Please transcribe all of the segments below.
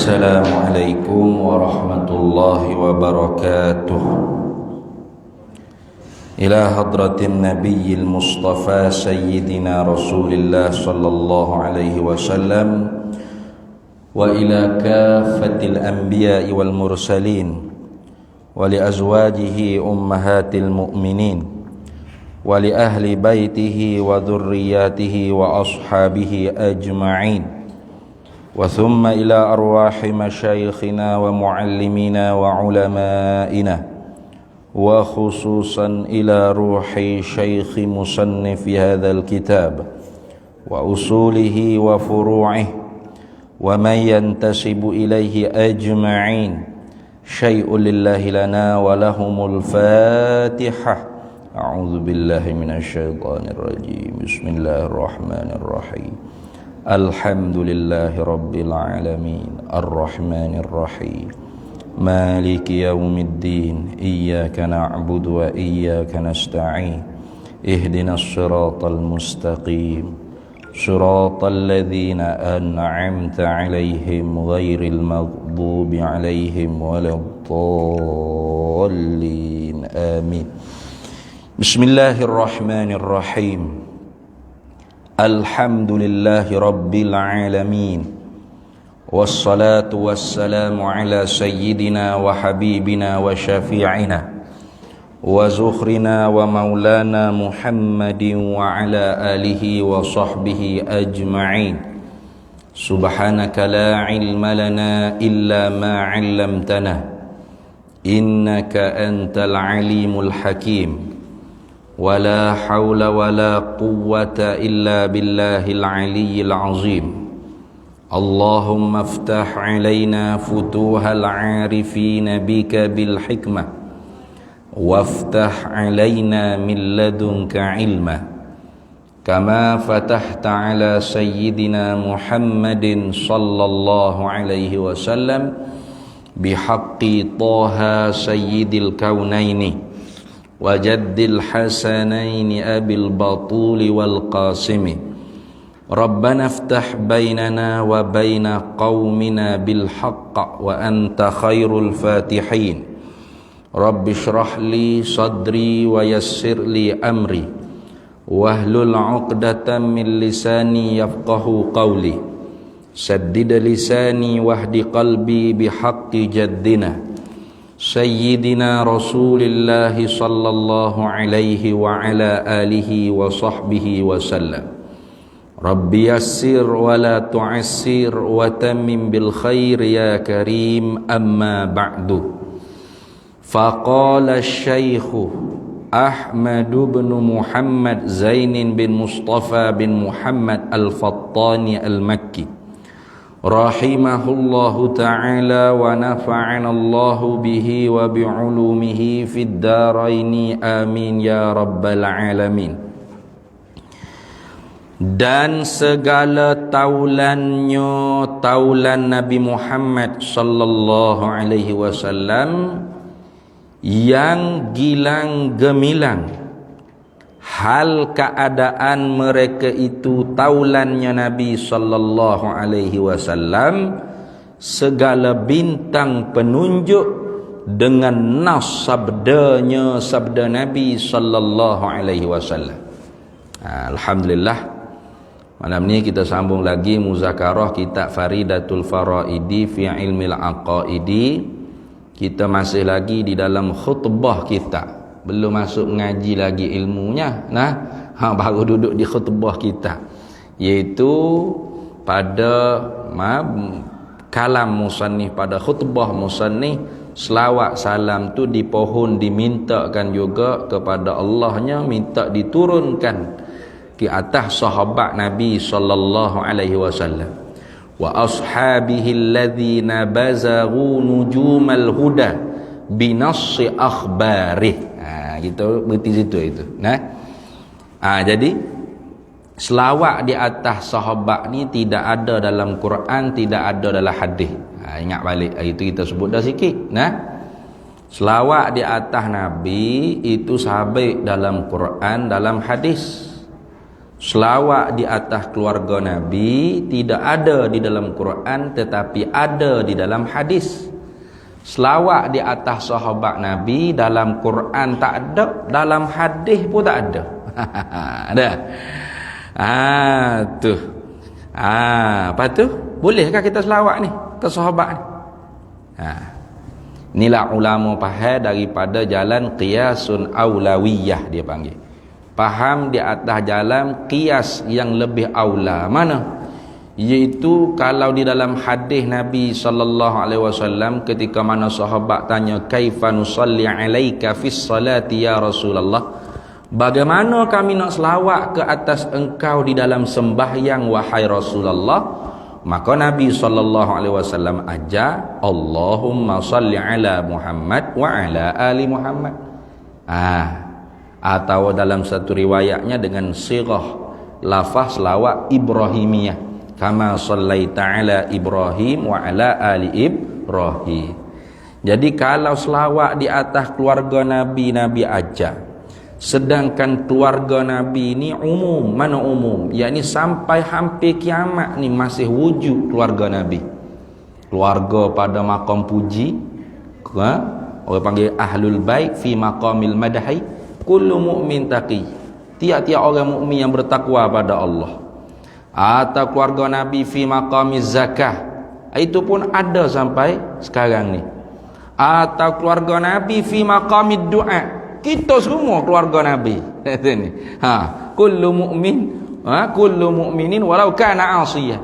Assalamualaikum warahmatullahi wabarakatuh. Ila hadratin nabiyil mustafa sayyidina rasulillah sallallahu alaihi wasallam wa ila kafatil anbiya'i wal mursalin wa li azwajihi ummahatil mu'minin wa li ahli baitihi wa dhurriyyatihi wa ashabihi ajma'in. وثم إلى أرواح مشايخنا ومعلمينا وعلمائنا وخصوصا إلى روح شيخ مصنف هذا الكتاب وأصوله وفروعه ومن ينتسب إليه أجمعين شيء لله لنا ولهم الفاتحة. أعوذ بالله من الشيطان الرجيم. بسم الله الرحمن الرحيم. Alhamdulillahi Rabbil Alamin Ar-Rahmanir Rahim Maliki Yawmiddin Iyyaka na'budu wa iyyaka nasta'in Ihdinas siratal mustaqim Siratal ladzina an'amta alaihim Ghairil maghdubi alaihim waladdallin. Amin. Bismillahirrahmanirrahim. Alhamdulillahi Rabbil Alamin. Wassalatu wassalamu ala sayyidina wa habibina wa syafi'ina wa zukhrina wa maulana Muhammadin wa ala alihi wa sahbihi ajma'in. Subhanaka la ilma lana illa ma 'allamtana innaka antal alimul hakim. ولا حول ولا قوة إلا بالله العلي العظيم. اللهم افتح علينا فتوح العارفين بك بالحكمة وافتح علينا من لدنك علما كما فتحت على سيدنا محمد صلى الله عليه وسلم بحق طه سيد الكونين وجد الحسنين أبي البطول والقاسم. ربنا افتح بيننا وبين قومنا بالحق وأنت خير الفاتحين. رب اشرح لي صدري ويسر لي أمري واحلل عقدة من لساني يفقه قولي سدد لساني واهد قلبي بحق جدنا Sayyidina Rasulillah sallallahu alaihi wa ala alihi wa sahbihi wa sallam. Rabbi yassir wa la tu'assir wa tammim bil khair ya karim. Amma ba'du. Faqala asy-syaikh Ahmad bin Muhammad Zainin bin Mustafa bin Muhammad Al-Fattani Al-Makki rahimahullahu ta'ala wa nafa'anallahu bihi wa bi'ulumihi fid daraini amin ya rabbal alamin. Dan segala taulannya taulan Nabi Muhammad sallallahu alaihi wasallam yang gilang gemilang hal keadaan mereka itu taulannya Nabi sallallahu alaihi wasallam segala bintang penunjuk dengan nas sabdanya sabda Nabi sallallahu alaihi wasallam. Alhamdulillah, malam ni kita sambung lagi muzakarah kitab Faridatul Faraidi fi Ilmil Aqaidi. Kita masih lagi di dalam khutbah kita. Belum masuk ngaji lagi ilmunya, baru duduk di khutbah kita, iaitu pada kalam musannif, pada khutbah musannif. Selawat salam tu dipohon dimintakan juga kepada Allahnya, minta diturunkan ke atas sahabat Nabi sallallahu alaihi wasallam wa ashabihi alladhina bazaghu nujumal huda binassi akhbarih. Kita berhenti situ itu. Jadi selawat di atas sahabat ni tidak ada dalam Quran, tidak ada dalam hadis. Ingat balik itu kita sebut dah sikit. Selawat di atas Nabi itu sabit dalam Quran, dalam hadis. Selawat di atas keluarga Nabi tidak ada di dalam Quran, tetapi ada di dalam hadis. Selawat di atas sahabat Nabi dalam Quran tak ada, dalam hadis pun tak ada. Ada. Tu. Apa tu? Bolehkah kita selawat ni ke sahabat ni? Inilah ulama faham daripada jalan qiyasun aulawiyah dia panggil. Faham di atas jalan qiyas yang lebih aula. Mana? Iaitu kalau di dalam hadis Nabi SAW ketika mana sahabat tanya kaifa nusalli alaika fis salati ya Rasulullah, bagaimana kami nak selawat ke atas engkau di dalam sembahyang wahai Rasulullah, maka Nabi SAW ajar Allahumma salli ala Muhammad wa ala ali Muhammad. Atau dalam satu riwayatnya dengan sirah lafaz selawat Ibrahimiyah, kama sallaita ala Ibrahim wa ala ali Ibrahim. Jadi kalau selawat di atas keluarga Nabi, Nabi ajar. Sedangkan keluarga Nabi ni umum. Mana umum? Yakni sampai hampir kiamat ni masih wujud keluarga Nabi. Keluarga pada maqam puji, orang panggil ahlul bait fi maqamil madhi, kullu mu'min taqi, tiap-tiap orang mukmin yang bertakwa pada Allah. Atau keluarga Nabi fi maqamiz zakah, itu pun ada sampai sekarang ni. Atau keluarga Nabi fi maqamid du'a, kita semua keluarga Nabi. Kullu mu'min, kullu mu'minin walau kana 'asiyah,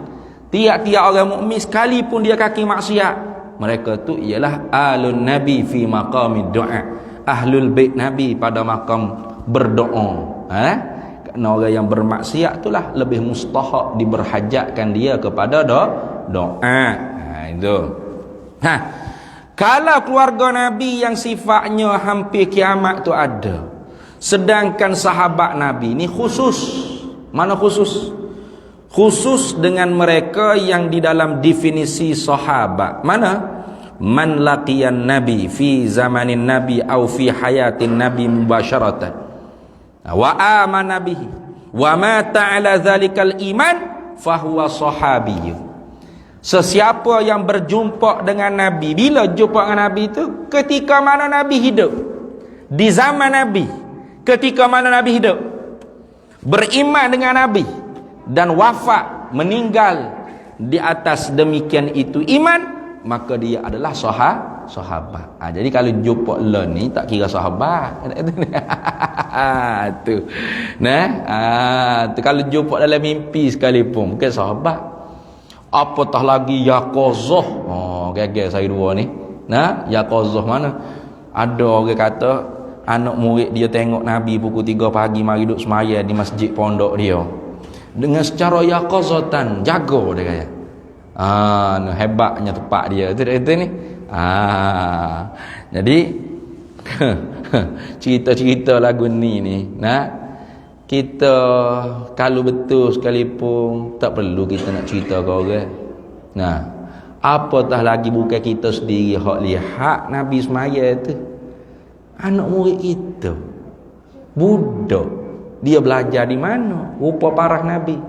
tiap-tiap orang mukmin sekalipun dia kaki maksiat, mereka tu ialah alun Nabi fi maqamid du'a, ahlul bait Nabi pada makam berdoa. Kerana orang yang bermaksiat itulah lebih mustahak diberhajatkan dia kepada doa. Itu. Kalau keluarga Nabi yang sifatnya hampir kiamat tu ada, sedangkan sahabat Nabi ni khusus. Mana khusus? Khusus dengan mereka yang di dalam definisi sahabat. Mana? Man laqiyan nabi fi zamanin nabi au fi hayatin nabi mubasharatan wa amana bihi wa mata ala zalikal iman fahuwa sahabi. Sesiapa yang berjumpa dengan Nabi, bila jumpa dengan Nabi itu ketika mana Nabi hidup, di zaman Nabi, ketika mana Nabi hidup, beriman dengan Nabi dan wafat meninggal di atas demikian itu iman, maka dia adalah sahabat. Jadi kalau jumpa lo ni tak kira sahabat. Tu. Tu kalau jumpa dalam mimpi sekalipun bukan sahabat. Apatah lagi yaqazah. Gagal saya dua ni. Yaqazah mana? Ada orang kata anak murid dia tengok Nabi pukul 3 pagi mari duduk semaya di masjid pondok dia. Dengan secara yaqazatan, jaga dia kata. Hebatnya tempat dia itu ni. Jadi cerita-cerita lagu ni kita kalau betul sekalipun tak perlu kita nak cerita ke orang. Apatah lagi bukan kita sendiri hak lihat Nabi semaya tu. Anak murid kita, budak, dia belajar di mana rupa parah Nabi.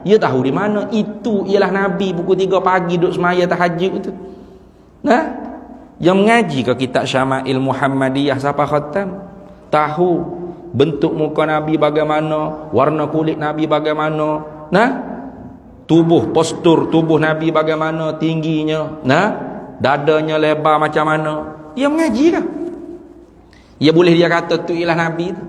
Dia tahu di mana itu ialah Nabi pukul 3 pagi duduk semaya tahajud itu. Yang mengaji ke kitab Syama'il Muhammadiyah siapa khatam, tahu bentuk muka Nabi bagaimana, warna kulit Nabi bagaimana, tubuh, postur tubuh Nabi bagaimana, tingginya, dadanya lebar macam mana. Dia mengaji kan? Ya boleh dia kata tu ialah Nabi tu.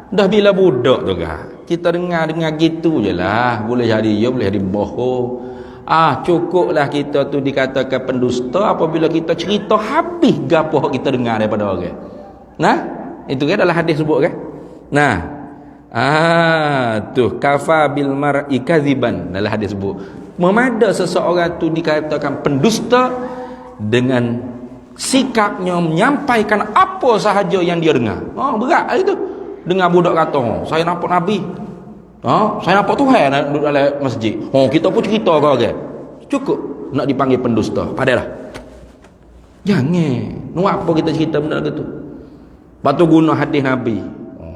Dah bila budak tu kan, kita dengar gitu je lah. Boleh jadi ya, boleh jadi bohong. Cukuplah kita tu dikatakan pendusta apabila kita cerita habis gapo kita dengar daripada orang. Itu kan dalam hadis sebut kan. Tu kafa bil mar'i kadziban, dalam hadis sebut memada seseorang tu dikatakan pendusta dengan sikapnya menyampaikan apa sahaja yang dia dengar. Berat itu. Dengar budak kata, saya nampak Nabi, saya nampak Tuhan duduk dalam masjid. Kita pun cerita ke orang. Cukup nak dipanggil pendusta. Padahlah jangan. Apa kita cerita benda gitu. Lepas tu guna hadis Nabi.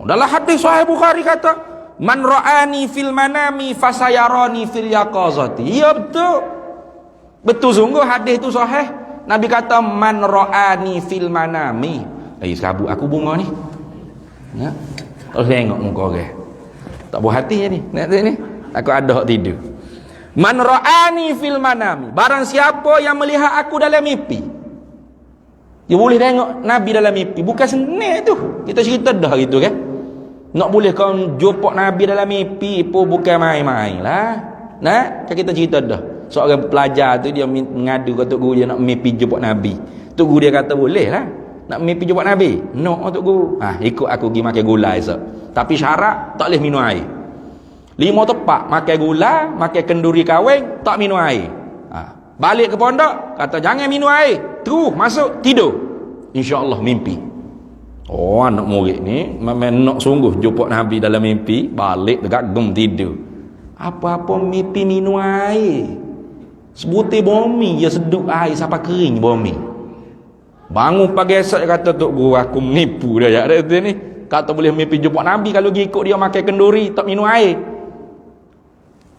Dalam hadis Sahih Bukhari kata, man ra'ani fil manami fasayarani fil yaqazati. Ya betul. Betul sungguh hadis itu sahih. Nabi kata man ra'ani fil manami. Sabuk aku bunga ni. Ya. Terus tengok muka orang. Tak buat hati je ni. Nak tengok ni. Aku ada hak tidur. Man ra'ani fil manami. Barang siapa yang melihat aku dalam mimpi. Dia boleh tengok Nabi dalam mimpi. Bukan senang tu. Kita cerita dah gitu kan. Nak boleh kau jumpa Nabi dalam mimpi pun bukan main-main lah. Nah, kan kita cerita dah. Seorang pelajar tu dia mengadu ke tok guru dia nak mimpi jumpa Nabi. Tok guru dia kata boleh lah. Nak mimpi jumpa Nabi. No tok guru. Ikut aku pergi makan gula esok. Tapi syarat tak boleh minum air. 5 tepak makan gula, makan kenduri kahwin, tak minum air. Balik ke pondok, kata jangan minum air. Terus masuk tidur. InsyaAllah mimpi. Oh, anak murid ni memang nak sungguh jumpa Nabi dalam mimpi, balik dekat gem tidur. Apa-apa mimpi minum air. Sebutir bumi dia seduk air sampai kering bumi. Bangun pagi esok dia kata tok guru aku menipu dia ya ni. Kata boleh mimpi jumpa Nabi kalau ikut dia makan kenduri tak minum air.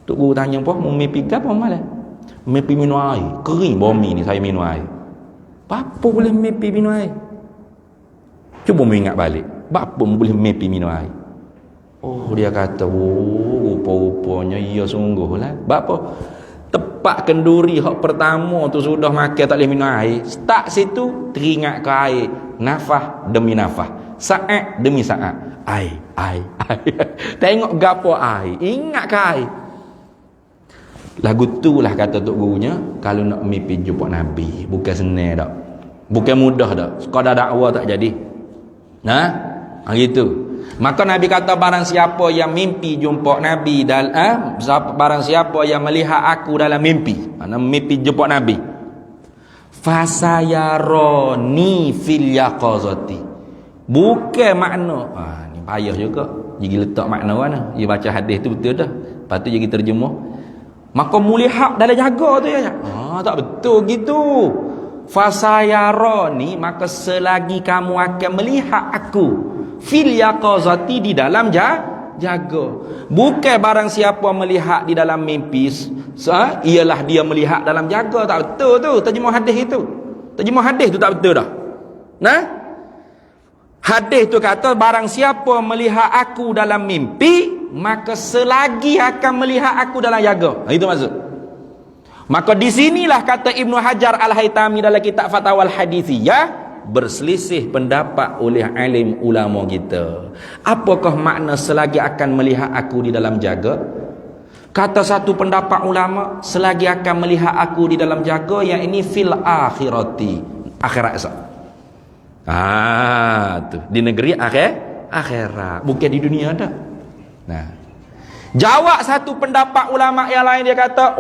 Tok guru tanya apa mau mimpi ke apa malah? Mimpi minum air. Kering bumi ni saya minum air. Apa boleh mimpi minum air? Cuba mengingat balik. Apa boleh mimpi minum air? Oh dia kata rupa-rupanya ya sungguh lah. Apa? Tepat kenduri hak pertama tu sudah makan tak boleh minum air. Start situ teringat ke air. Nafas demi nafas. Saat demi saat. Air. Tengok gapo air. Ingat ke air. Lagu tu lah kata tok gurunya, kalau nak mimpi jumpa Nabi, bukan senang dak. Bukan mudah dak. Sekadar dakwah tak jadi. Gitu. Maka Nabi kata barang siapa yang mimpi jumpa Nabi barang siapa yang melihat aku dalam mimpi, mana mimpi jumpa Nabi, fasayaroni fil yaqazati. Bukan makna ni payah juga. Jadi letak makna mana? Dia baca hadis tu betul dah. Lepas tu jadi terjemah. Maka melihat dalam jaga tu ya. Tak betul gitu. Fasayaroni, maka selagi kamu akan melihat aku fil yaqazati, di dalam jaga. Bukan barang siapa melihat di dalam mimpi ialah dia melihat dalam jaga. Tak betul tu terjemah hadis itu. Terjemah hadis tu tak betul dah. Hadis tu kata barang siapa melihat aku dalam mimpi, maka selagi akan melihat aku dalam jaga. Itu maksud. Maka di sinilah kata Ibnu Hajar Al-Haytami dalam kitab Fatwa Al-Hadithiyah, berselisih pendapat oleh alim ulama kita. Apakah makna selagi akan melihat aku di dalam jaga? Kata satu pendapat ulama, selagi akan melihat aku di dalam jaga, yang ini fil akhirati, akhirat esok. Tu di negeri akhirat, bukan di dunia dah. Jawab satu pendapat ulama yang lain, dia kata,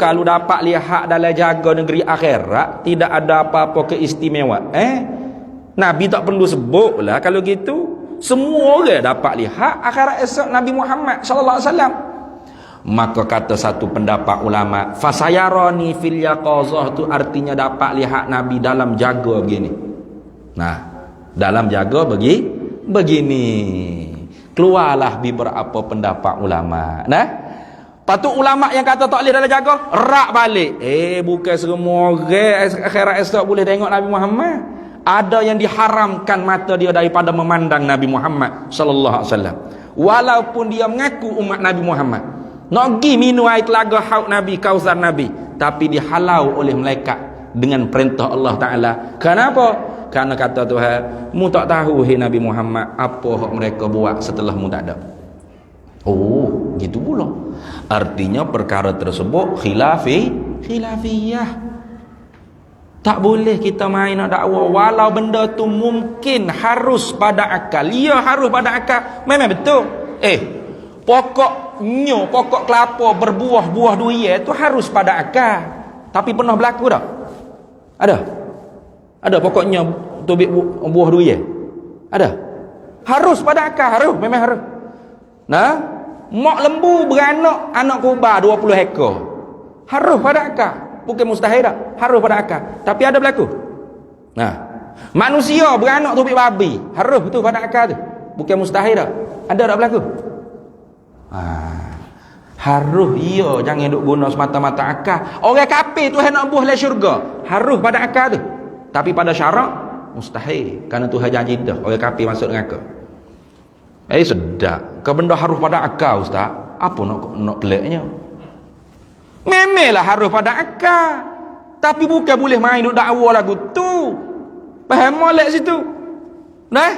kalau dapat lihat dalam jaga negeri akhirat, tidak ada apa-apa keistimewaan. Nabi tak perlu sebut lah kalau gitu. Semua orang dapat lihat akhirat esok Nabi Muhammad sallallahu alaihi wasallam. Maka kata satu pendapat ulama, fasayarani fil yaqazah tu artinya dapat lihat Nabi dalam jaga begini. Dalam jaga begini. Keluarlah beberapa pendapat ulama. Patut ulama yang kata tak boleh dalam jaga, rak balik. Bukan semua orang akhirat esok boleh tengok Nabi Muhammad. Ada yang diharamkan mata dia daripada memandang Nabi Muhammad sallallahu alaihi wasallam. Walaupun dia mengaku umat Nabi Muhammad. Nak pergi minum air telaga haud Nabi, kausar Nabi, tapi dihalau oleh malaikat dengan perintah Allah Taala. Kenapa? Karena kata Tuhan, mu tak tahu hai Nabi Muhammad apa hak mereka buat setelah mu tak ada. Gitu pula. Artinya perkara tersebut khilafiyah. Tak boleh kita main nak dakwah walau benda tu mungkin harus pada akal. Ya, harus pada akal. Memang betul. Pokok kelapa berbuah-buah durian tu harus pada akal. Tapi pernah berlaku tak? Ada pokoknya tubik buah durian. Ada. Harus pada akal, harus, memang harus. Mak lembu beranak, anak kurban 20 ekor. Harus pada akal. Bukan mustahil tak? Harus pada akal. Tapi ada berlaku. Manusia beranak tubik babi. Harus tu pada akal tu. Bukan mustahil dah. Ada tak berlaku? Harus iya, jangan duk guna semata-mata akal. Orang kafir Tuhan nak buah le syurga, harus pada akal tu. Tapi pada syarak mustahil, kerana Tuhan janji dah orang kafir masuk neraka. Sedap. Kau benda harus pada akal, ustaz. Apa nak peliknya? Memanglah harus pada akal. Tapi bukan boleh main duk dakwa lagu tu. Faham molek situ. Nah,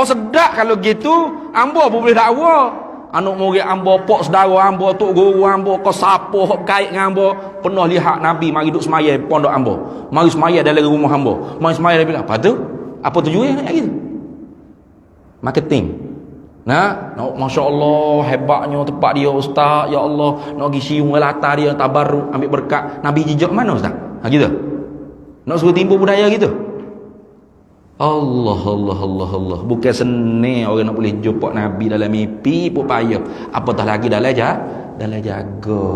sedap kalau gitu, ambo pun boleh dakwa. Anak murid ambo, pok saudara ambo, tok guru ambo, kau siapa hok kait dengan ambo, pernah lihat Nabi mari duk semaya pondok ambo. Mari semaya dalam rumah ambo. Mari semaya dia bilang, "Apa tu? Apa tujuan nak gitu?" Marketing. Nah, masya-Allah hebatnya tempat dia ustaz. Ya Allah, nak pergi siung latar dia tabarruk ambil berkat. Nabi jejak mana ustaz? Gitu. Nak suruh timbul budaya gitu. Allah. Bukan senang orang nak boleh jumpa Nabi dalam mimpi pun payah. Apatah lagi dalam jaga.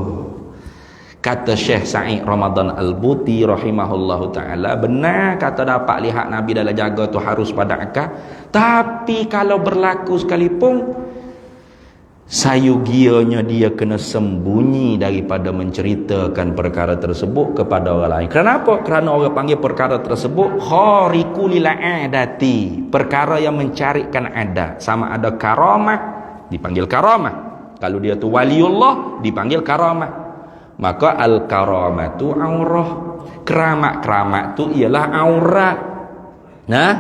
Kata Syekh Sa'id Ramadan Al-Buti rahimahullahu ta'ala, benar kata dapat lihat Nabi dalam jaga tu harus pada akal. Tapi kalau berlaku sekalipun, sayugianya dia kena sembunyi daripada menceritakan perkara tersebut kepada orang lain. Kenapa? Kerana orang panggil perkara tersebut khariqu lil adati, perkara yang mencarikan adat. Sama ada karamah dipanggil karamah, kalau dia tu waliullah dipanggil karamah. Maka al karamatu aurah, keramat tu ialah aurat. Nah,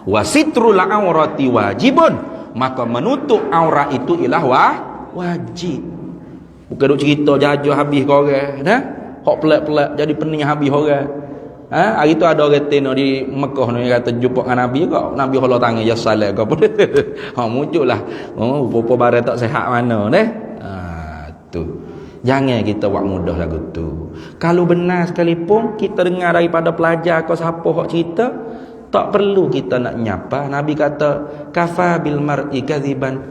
wasitrul aurati wajibun, maka menutup aurat itu ialah wajib. Bukan duk cerita jajah habis kau orang, nah? Hok pelak-pelak jadi pening habis orang. Hari tu ada orang tino di Mekah ni kata jumpa dengan Nabi kau. Nabi holok tangan ya salat kau pun. Muncullah. Apa barang tak sihat mana deh. Tu. Jangan kita buat mudah lagu tu. Kalau benar sekalipun kita dengar daripada pelajar kau siapa hok cerita, tak perlu kita nak nyapa. Nabi kata kafa bil mar'i kadziban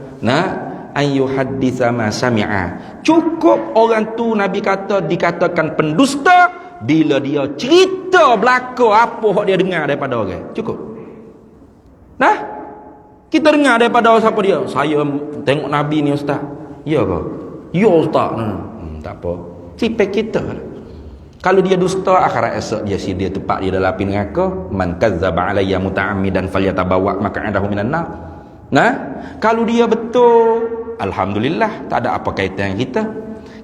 ayu haditha ma sami'a. Cukup orang tu Nabi kata dikatakan pendusta bila dia cerita belaka apa hak dia dengar daripada orang. Cukup. Nah, kita dengar daripada siapa dia? Saya tengok Nabi ni ustaz. Ya ke? Ya ustaz. Tak apa. Sipek kita. Kalau dia dusta, akhirat esok dia tempat dia dalam api neraka. Man kadzdzaba alayya muta'ammidan falyatabawa maq'adahu minan nar. Nah, kalau dia betul, alhamdulillah, tak ada apa kaitan kita.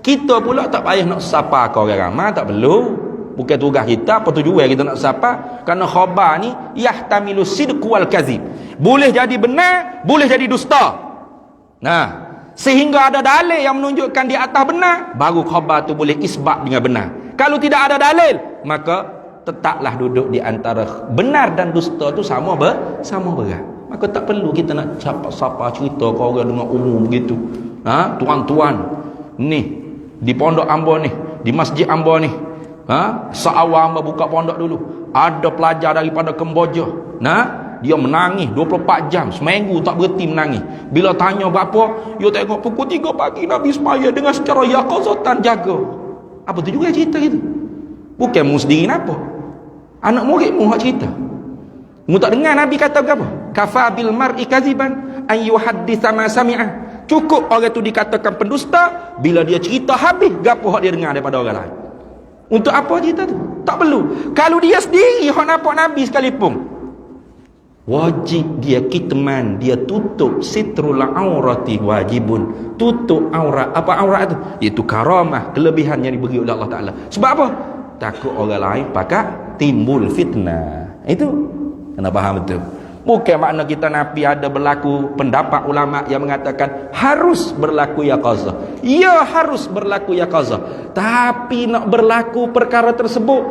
Kita pula tak payah nak sapa kau orang ramai, tak perlu. Bukan tugas kita, apa tujuan kita nak sapa? Kerana khabar ni yahtamilu sidq wal kadzib. Boleh jadi benar, boleh jadi dusta. Nah, sehingga ada dalil yang menunjukkan di atas benar, baru khabar tu boleh isbat dengan benar. Kalau tidak ada dalil, maka tetaplah duduk di antara benar dan dusta tu sama berat. Maka tak perlu kita nak siapa cerita ke orang dengan umum begitu. Tuan-tuan ni di pondok Ambo ni, di masjid Ambo ni, seawal Ambo buka pondok dulu, ada pelajar daripada Kemboja. Dia menangis 24 jam, seminggu tak berhenti menangis. Bila tanya berapa, dia tengok pukul 3 pagi Nabi semaya dengan secara yaqazatan jaga. Apa tu juga cerita gitu? Bukan mu sendiri apa? Anak murid mu hak cerita. Mu tak dengar Nabi kata berapa? Kafa bil mar'i kadziban an yuhadditsa ma sami'a. Cukup orang tu dikatakan pendusta bila dia cerita habis gapo hak dia dengar daripada orang lain. Untuk apa cerita tu? Tak perlu. Kalau dia sendiri hak nampak Nabi sekalipun, wajib dia kitman, dia tutup. Sitrul aurati wajibun, tutup aurat. Apa aurat tu? Iaitu karamah, kelebihan yang diberi oleh Allah Ta'ala. Sebab apa? Takut orang lain pakat timbul fitnah. Itu kena faham betul. Bukan makna kita Nabi ada berlaku pendapat ulama yang mengatakan harus berlaku yaqazah. Ya, harus berlaku yaqazah. Tapi nak berlaku perkara tersebut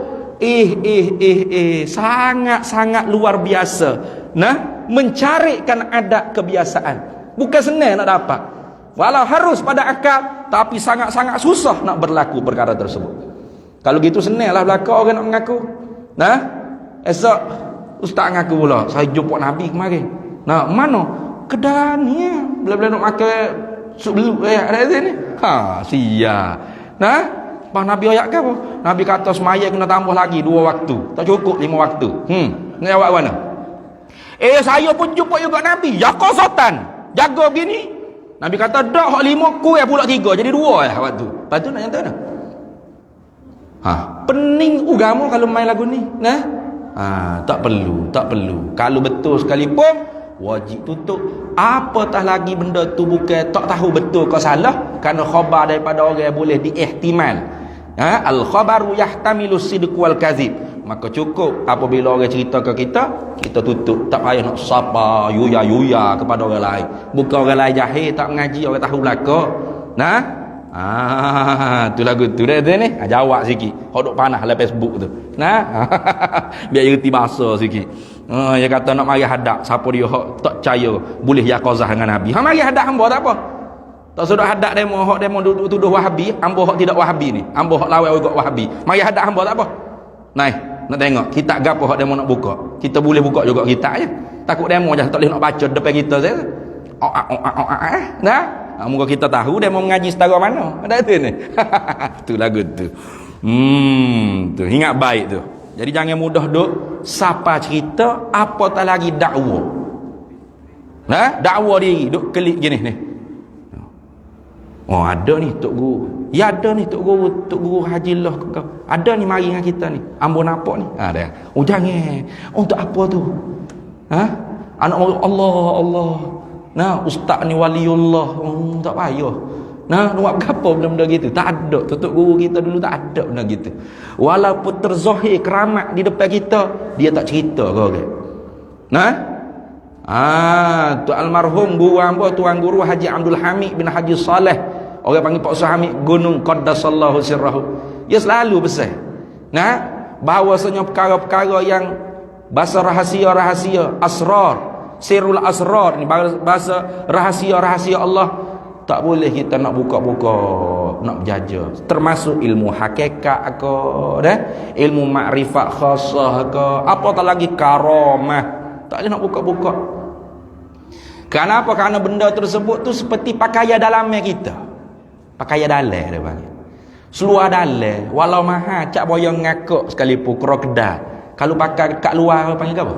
sangat-sangat luar biasa. Mencarikan adat kebiasaan. Bukan senang nak dapat. Walau harus pada akal, tapi sangat-sangat susah nak berlaku perkara tersebut. Kalau gitu senanglah berlaku orang nak mengaku. Esok ustaz mengaku pula, saya jumpa Nabi kemarin. Mana? Kedah ni. Bila-bila nak makan sup belut ada ni. Sia. Pas Nabi ayat ke apa? Nabi kata semaya kena tambah lagi 2 waktu. Tak cukup 5 waktu. Nak jawab mana? Saya pun jumpa juga Nabi. Ya qasatan. Jaga begini. Nabi kata, dak hak 5 ku ya pula 3. Jadi 2 ya waktu. Lepas tu nak nyata mana? Pening agama kalau main lagu ni. Nah? Tak perlu. Kalau betul sekalipun wajib tutup. Apatah lagi benda tu bukan tak tahu betul ke salah, kerana khabar daripada orang yang boleh diihtimal. Al khabaru yahtamilu sidq wal kadzib. Maka cukup apabila orang cerita ke kita, kita tutup. Tak payah nak sapa yuya kepada orang lain. Bukan orang lain jahil tak mengaji, orang tahu belaka. Nah, tu lagu tu dah ni. Jawab sikit. Hok duk panah dalam Facebook tu. Nah. Biar dia reti bahasa sikit. Dia kata nak mari hadap siapa dia hok tak percaya boleh yaqazah dengan Nabi. Mari hadap hamba tak apa. Tak sudah hadap demo hok demo duduk tuduh Wahabi, hamba hok tidak Wahabi ni. Hamba hok lawan juga Wahabi. Mari hadap hamba tak apa. Naik, nak tengok kitab gapo hok demo nak buka. Kita boleh buka juga kitab je. Takut demo je tak boleh nak baca depan kita saja. Nah, moga kita tahu demo mengaji setara mana. Ada tu ni. Tu lagu tu. Tu ingat baik tu. Jadi jangan mudah duk siapa cerita apatah lagi dakwa. Dakwa diri duk klik gini ni. Oh ada ni tok guru. Ya ada ni tok guru Haji Lah kau. Ada ni mari dengan kita ni. Ambo nampak ni. Ada. Oh jangan. Untuk apa tu? Anak Allah. Ustaz ni waliullah. Tak payah. Buat apa benda-benda gitu? Tak ada. Tutup guru kita dulu tak ada benda gitu. Walaupun terzahir keramat di depan kita, dia tak cerita ke orang. Tu almarhum guru hamba tuan guru Haji Abdul Hamid bin Haji Saleh. Orang panggil Pak Ustaz Hamid Gunung Qaddasallahu sirrahu. Dia selalu pesan. Bahawasanya perkara-perkara yang bahasa rahsia-rahsia, asrar, sirrul asrar ni bahasa rahsia-rahsia Allah, tak boleh kita nak buka-buka, nak berjaja. Termasuk ilmu hakikat ke, ilmu makrifat khasah ke, apatah lagi karamah. Tak boleh nak buka-buka. Kenapa? Kerana benda tersebut tu seperti pakaian dalamnya kita. Pakaian dalam dia panggil. Seluar dalam, walau mahal, cak boyong ngakak sekalipun krokodil. Kalau pakai kat luar panggil apa?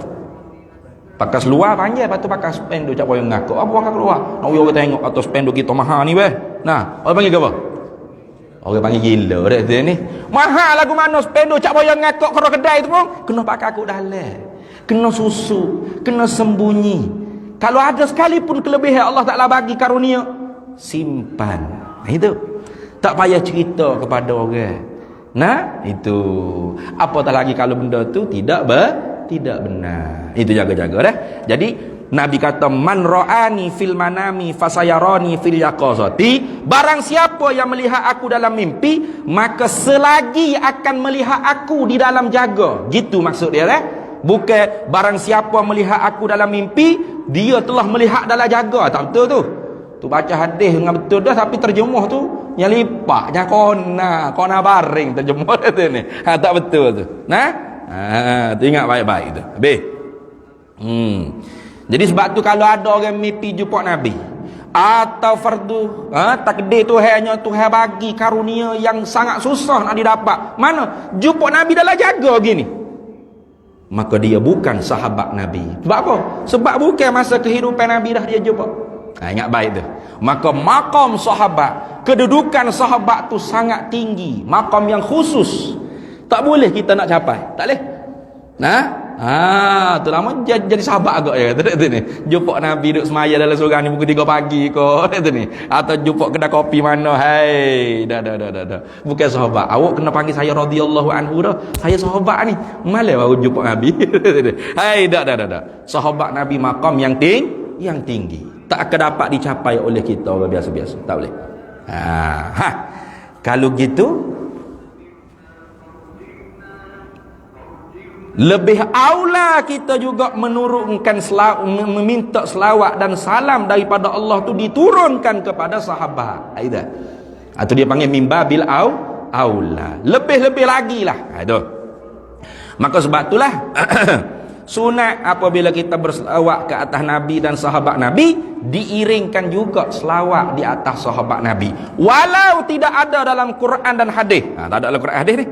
Pakai seluar panjang, lepas tu pakai spenduk cak boyong ngakak. Apa pakai keluar? Nak orang tengok atau spenduk kita mahal ni weh. Orang panggil apa? Orang panggil gila dah ni. Mahal lagu mana spenduk cak boyong ngakak krokodil tu pun kena pakai aku dalam. Kena susu, kena sembunyi. Kalau ada sekalipun kelebihan Allah Ta'ala bagi karunia, simpan. Itu tak payah cerita kepada orang. Itu apatah lagi kalau benda tu tidak benar. Itu jaga-jaga dah. Jadi Nabi kata man ra'ani fil manami fasayarani fil yaqazati. Barang siapa yang melihat aku dalam mimpi, maka selagi akan melihat aku di dalam jaga. Gitu maksud dia Bukan barang siapa melihat aku dalam mimpi, dia telah melihat dalam jaga. Tak betul tu. Tu baca hadis dengan betul dah, tapi terjemuh tu yang lipat, yang kona baring terjemuh tu ni. Tak betul tu. Tu ingat baik-baik tu. Habis. Jadi sebab tu kalau ada orang mimpi jumpa Nabi atau fardu, takdir tu hanya Tuhan bagi karunia yang sangat susah nak didapat. Mana? Jumpa Nabi dalam jaga gini. Maka dia bukan sahabat Nabi. Sebab apa? Sebab bukan masa kehidupan Nabi dah dia jumpa. Ingat baik tu. Maka maqam sahabat, kedudukan sahabat tu sangat tinggi, maqam yang khusus. Tak boleh kita nak capai. Tak boleh. Tu lama jadi sahabat agak ya kata ni. Jumpa Nabi duduk semaya dalam surau ni pukul 3 pagi kata ni. Atau jumpa kedai kopi mana, dah. Bukan sahabat. Awak kena panggil saya radhiyallahu anhu dah. Saya sahabat ni. Malah baru jumpa Nabi. Dah. Sahabat Nabi maqam yang tinggi. Tak akan dapat dicapai oleh kita orang biasa-biasa. Tak boleh. Kalau gitu, lebih aula kita juga menurunkan meminta selawat dan salam daripada Allah tu diturunkan kepada sahabat. Atau dia panggil mimbabil aula. Lebih-lebih lagi lah. Itu. Maka sebab itulah sunat apabila kita berselawat ke atas Nabi dan sahabat Nabi, diiringkan juga selawat di atas sahabat Nabi. Walau tidak ada dalam Quran dan hadis. Tak ada dalam Quran hadis ni.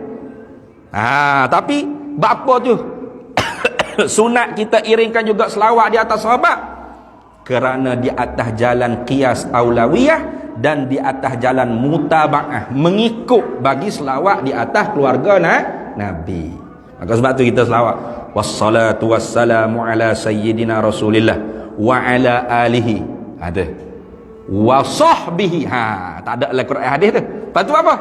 Tapi bapa tu Sunat kita iringkan juga selawat di atas sahabat, kerana di atas jalan qiyas aulawiyah dan di atas jalan mutaba'ah, mengikut bagi selawat di atas keluarga Nabi. Maka sebab tu kita selawat wassalatu wassalamu ala sayyidina rasulillah wa ala alihi, ada wa sahbihi, tak ada dalam Quran hadis tu. Lepas tu apa?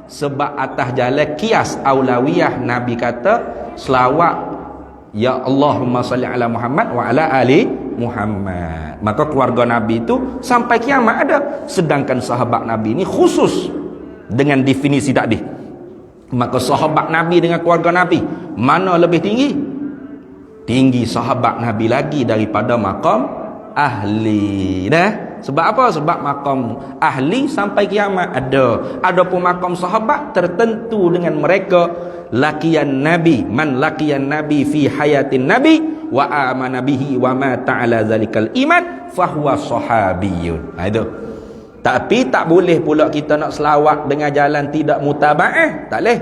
Sebab atas jalan qiyas aulawiyah Nabi kata selawat ya Allahumma salli ala Muhammad wa ala ali Muhammad. Maka keluarga Nabi itu sampai kiamat ada. Sedangkan sahabat Nabi ini khusus dengan definisi tadi. Maka sahabat Nabi dengan keluarga Nabi, mana lebih tinggi? Tinggi sahabat Nabi lagi daripada maqam ahli. Sebab apa? Sebab maqam ahli sampai kiamat ada. Adapun maqam sahabat tertentu dengan mereka laqiyan Nabi, man laqiyan Nabi fi hayatin Nabi wa amana bihi wa ma ta'ala zalikal iman fahuwa sahabiyun. Itu. Tapi tak boleh pula kita nak selawat dengan jalan tidak mutaba'ah, tak boleh.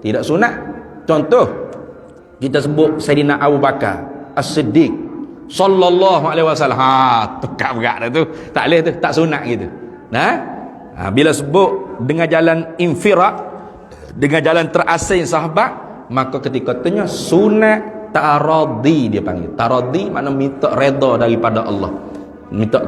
Tidak sunat. Contoh, kita sebut Sayyidina Abu Bakar As-Siddiq sallallahu alaihi wasallam. Tekak berat dah tu. Tak boleh tu, tak sunat gitu. Bila sebut dengan jalan infirad, dengan jalan terasing sahabat, maka ketika tanya sunat taradi, dia panggil taradi, makna minta redha daripada Allah, minta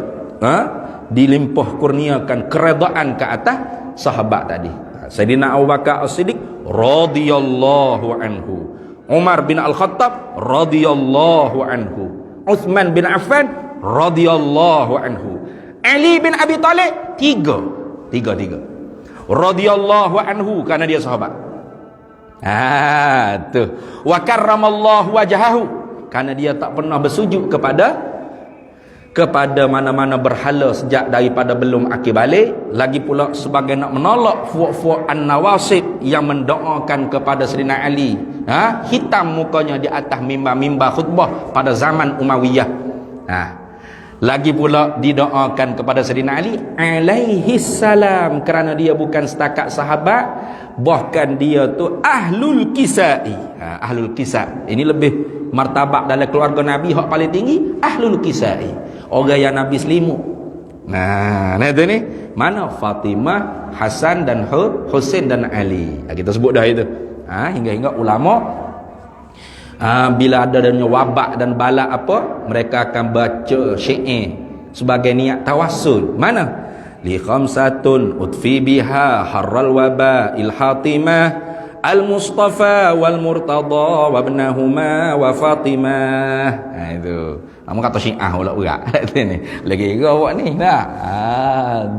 dilimpah kurniakan keredaan ke atas sahabat tadi. Sayyidina Abu Bakar As-Siddiq radhiyallahu anhu, Umar bin Al-Khattab radhiyallahu anhu, Uthman bin Affan radhiyallahu anhu, Ali bin Abi Talib, tiga radhiyallahu anhu kerana dia sahabat. Tu. Wa karramallahu wajhahu, kerana dia tak pernah bersujud kepada mana-mana berhala sejak daripada belum akil balik. Lagi pula sebagai nak menolak fuak-fuak an-nawasib yang mendoakan kepada Sayyidina Ali, hitam mukanya di atas mimbar-mimbar khutbah pada zaman Umayyah. Lagi pula didoakan kepada Sayyidina Ali alaihi salam, kerana dia bukan setakat sahabat, bahkan dia tu ahlul kisai. Ahlul kisai ini lebih martabat dalam keluarga Nabi, hak paling tinggi ahlul kisai, orang yang Nabi selimut. Itu ni mana Fatimah, Hasan dan Husain dan Ali. Kita sebut dah itu. Hingga-hingga ulama bila adanya wabak dan bala apa, mereka akan baca syair sebagai niat tawassul. Mana? Li khamsatun utfi biha harral waba il hatimah al mustafa wal murtada wa ibnahuma wa fatimah. Itu kamu kata syiah pula berat. Ni lagi ke awak ni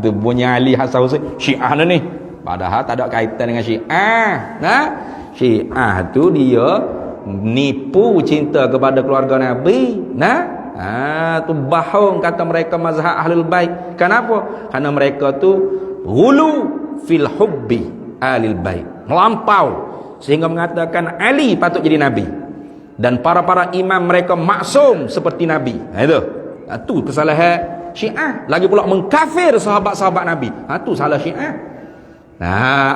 tu punya Ali Hasan Husain syiah ni, padahal tak ada kaitan dengan syiah. Syiah tu dia nipu cinta kepada keluarga Nabi. Tu bahong kata mereka mazhab ahlul bait. Kenapa? Kerana mereka tu ghulu fil hubbi alil bait, melampau sehingga mengatakan Ali patut jadi nabi dan para imam mereka maksum seperti nabi. Itu kesalahan Syiah. Lagi pula mengkafir sahabat-sahabat Nabi. Tu salah Syiah.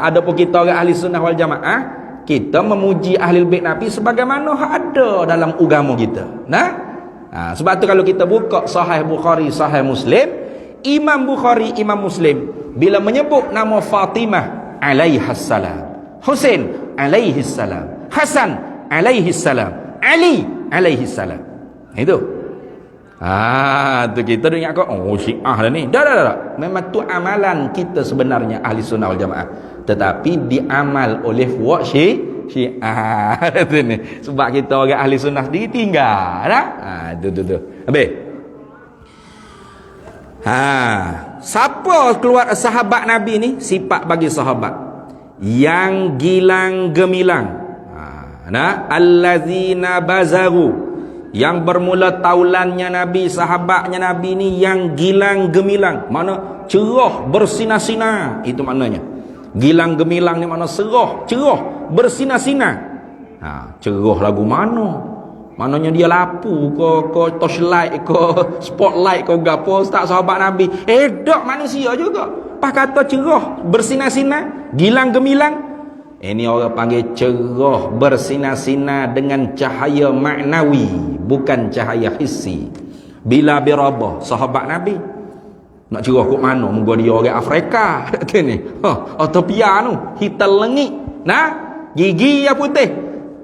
Adapun kita orang ahli sunnah wal jamaah, kita memuji ahli bait Nabi sebagaimana ada dalam agama kita. Sebab tu kalau kita buka Sahih Bukhari, Sahih Muslim, Imam Bukhari, Imam Muslim bila menyebut nama Fatimah alaihassalam, Husain alaihissalam, Hasan alaihissalam, Ali alaihissalam, itu tu kita dengar kau syiah dah ni. Dah. Memang tu amalan kita sebenarnya ahli sunnah wal jamaah, tetapi diamal oleh fuak syiah. Sebab kita orang ahli sunnah sendiri tinggal tu. Habis. Siapa keluar sahabat Nabi ni? Sifat bagi sahabat yang gilang gemilang. Allazina bazaru, yang bermula taulannya Nabi, sahabatnya Nabi ni yang gilang gemilang, mana cerah bersinar-sinar. Itu maknanya gilang gemilang ni, mana cerah bersinar-sinar. Cerah lagu mana? Maknanya dia lapu ke torchlight ke spotlight ke gapo, tak sahabat Nabi. Tak manusia juga. Pas kata cerah bersinar-sinar, gilang gemilang, Ini orang panggil cerah bersinar-sinar dengan cahaya maknawi, bukan cahaya hissi. Bila birabah sahabat Nabi nak cerah kok mana? Moga dia orang Afrika kata ni. Atau piano hitam lengit. Nah, gigi yang putih.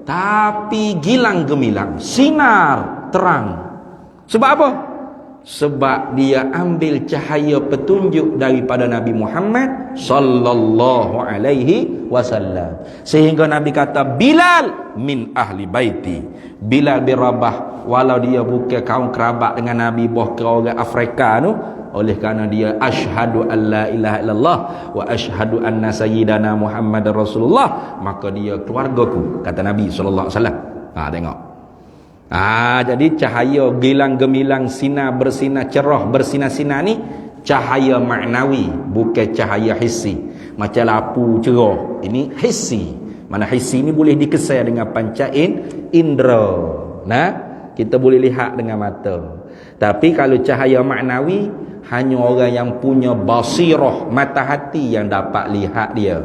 Tapi gilang gemilang, sinar terang. Sebab apa? Sebab dia ambil cahaya petunjuk daripada Nabi Muhammad sallallahu alaihi wasallam. Sehingga Nabi kata Bilal min ahli baiti. Bilal bin Rabah walau dia bukan kaum kerabat dengan Nabi, boh ke orang Afrika tu, oleh kerana dia asyhadu an la ilaha illallah wa asyhadu anna sayyidana Muhammadar Rasulullah, maka dia keluargaku, kata Nabi sallallahu alaihi wasallam. Tengok. Jadi cahaya gilang gemilang, sinar bersinar, cerah bersinar-sinar ni cahaya maknawi, bukan cahaya hissi. Macam lampu cerah, ini hissi. Mana hissi ni boleh dikesan dengan panca indera. Nah, kita boleh lihat dengan mata. Tapi kalau cahaya maknawi, hanya orang yang punya basirah, mata hati yang dapat lihat dia.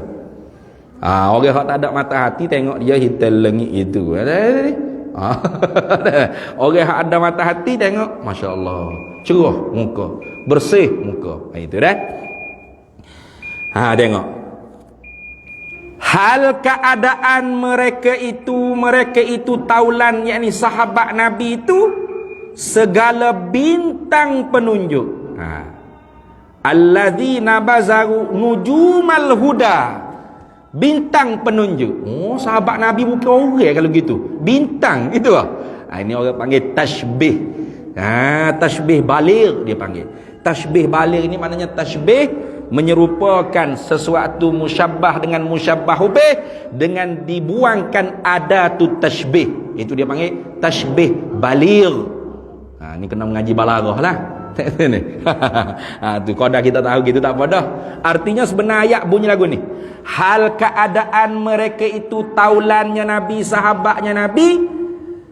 Orang yang tak ada mata hati tengok dia hitam lengit itu. Orang yang ada mata hati tengok, Masya Allah, cerah muka, bersih muka. Itu dah. Tengok hal keadaan mereka itu taulan, yakni sahabat Nabi itu segala bintang penunjuk. Alladzina bazaru nujumal huda, bintang penunjuk. Sahabat Nabi bukan orang kalau gitu, bintang itu lah. Ini orang panggil tashbih. Tashbih baligh dia panggil. Tashbih baligh ini maknanya tashbih menyerupakan sesuatu musyabbah dengan musyabbah bih, dengan dibuangkan adatut tashbih. Itu dia panggil tashbih baligh. Ni kena mengaji balaghah lah. Tu kodah kita tahu gitu tak apa dah. Artinya sebenarnya ayat bunyi lagu ni, hal keadaan mereka itu taulannya Nabi, sahabatnya Nabi,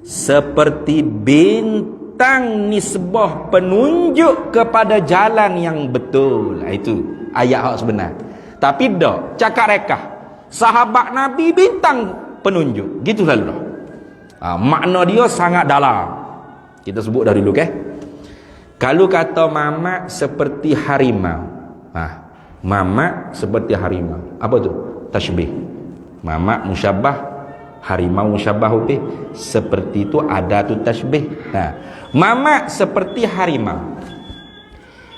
seperti bintang nisbah penunjuk kepada jalan yang betul. Itu ayat hak sebenar. Tapi dah cakap rekah sahabat Nabi bintang penunjuk, gitu lalu dah. Makna dia sangat dalam. Kita sebut dah dulu Kalau kata mamak seperti harimau, mamak seperti harimau, apa tu? Tashbih. Mamak musyabbah, harimau musyabbah bih. Seperti itu ada tu tashbih. Mamak seperti harimau.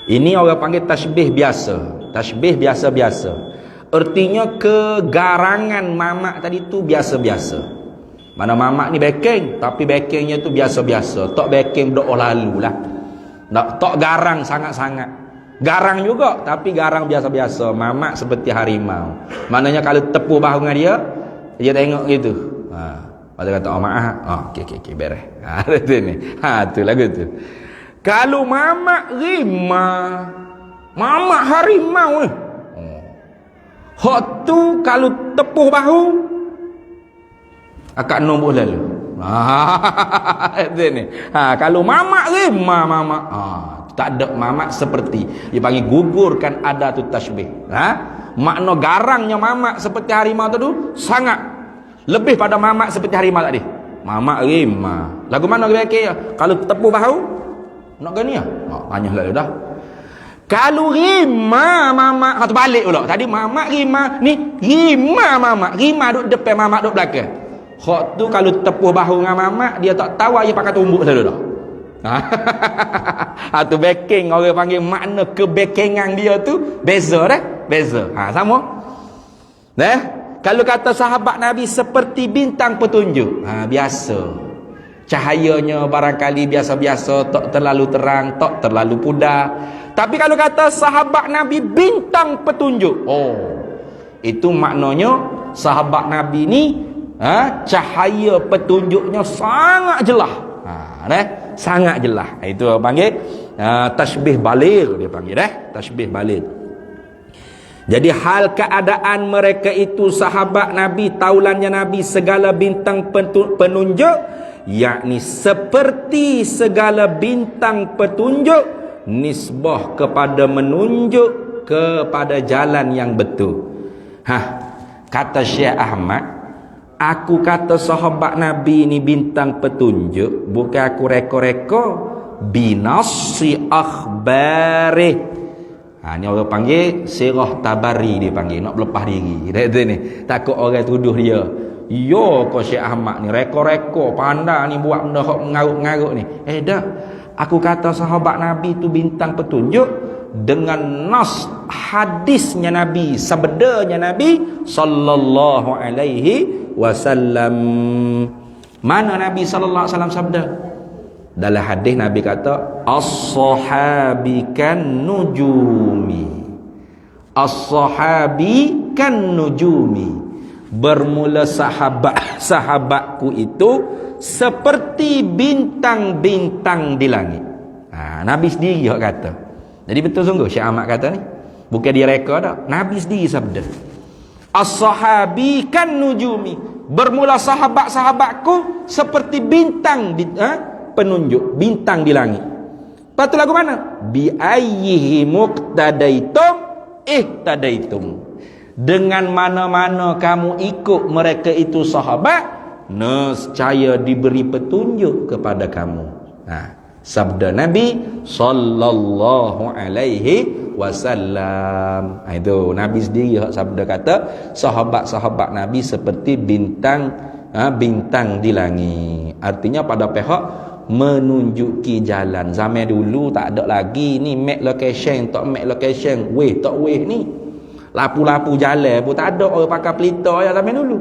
Ini orang panggil tashbih biasa. Tashbih biasa-biasa. Artinya kegarangan mamak tadi tu biasa-biasa. Mana mamak ni backing, tapi backingnya tu biasa-biasa. Tak backing dok lalu lah. Tak garang sangat-sangat. Garang juga, tapi garang biasa-biasa. Mamak seperti harimau. Maknanya kalau tepuh bahu dengan dia tengok gitu. Dia kata, maaf. Okey, beres. Itu ni. Tu lagu tu. Kalau mamak rimau, mamak harimau ni. Hak tu kalau tepuh bahu akak nombor lalu. Itu ni. Kalau mamak mamak. Tak ada mamak seperti. Dia panggil gugurkan ada tu tashbih. Makna garangnya mamak seperti harimau tu sangat lebih pada mamak seperti harimau tadi. Mamak rima. Lagu mana kira-kira? Kalau tepuh bahu nak gani tanya lalu dah. Kalau rima mamak atau balik pula. Tadi mamak rima, ni rima mamak. Rima duduk depan, mamak duduk belakang. Hak tu kalau tepuh bahu dengan mamak, dia tak tahu dia pakai tumbuk selalu dah. Tu backing, orang panggil makna kebackingan dia tu beza dah. Beza. Sama. Kalau kata sahabat Nabi seperti bintang petunjuk, biasa. Cahayanya barangkali biasa-biasa, tak terlalu terang, tak terlalu pudar. Tapi kalau kata sahabat Nabi bintang petunjuk, itu maknanya sahabat Nabi ni cahaya petunjuknya sangat jelas. Sangat jelas. Itu orang panggil tashbih baligh, dia panggil tashbih baligh. Jadi hal keadaan mereka itu sahabat Nabi, taulannya Nabi, segala bintang penunjuk, yakni seperti segala bintang petunjuk nisbah kepada menunjuk kepada jalan yang betul. kata Syekh Ahmad, aku kata sahabat Nabi ni bintang petunjuk, bukan aku reko-reko, binasi akhbari. Ni orang panggil sirah tabari, dia panggil nak berlepas diri. Dia ni takut orang tuduh dia, yo kau Syekh Ahmad ni reko-reko pandai ni buat benda hok mengarut-ngarut ni. Dah, aku kata sahabat Nabi tu bintang petunjuk dengan nas hadisnya Nabi, sabdanya Nabi sallallahu alaihi wasallam. Mana Nabi sallallahu alaihi wasallam sabda? Dalam hadis Nabi kata, as-sahabi kan nujumi. As-sahabi kan nujumi. Bermula sahabatku itu seperti bintang-bintang di langit. Nabi sendiri yang kata. Jadi betul sungguh Syekh Ahmad kata ni. Bukan dia reka dah. Nabi sendiri sabda. As-sahabi kan nujumi. Bermula sahabat-sahabatku seperti bintang penunjuk, bintang di langit. Lepas tu lagu mana? Bi ayyihi muqtadaitum ihtadaitum. Dengan mana-mana kamu ikut mereka itu sahabat, nescaya diberi petunjuk kepada kamu. Sabda Nabi sallallahu alaihi wasallam. Itu Nabi sendiri sabda kata sahabat-sahabat Nabi seperti bintang bintang di langit. Artinya pada pihak menunjuki jalan. Zaman dulu tak ada lagi ni map location, tak map location, way tak way ni. Lapu-lapu jalan pun tak ada, orang pakai pelita ya zaman dulu.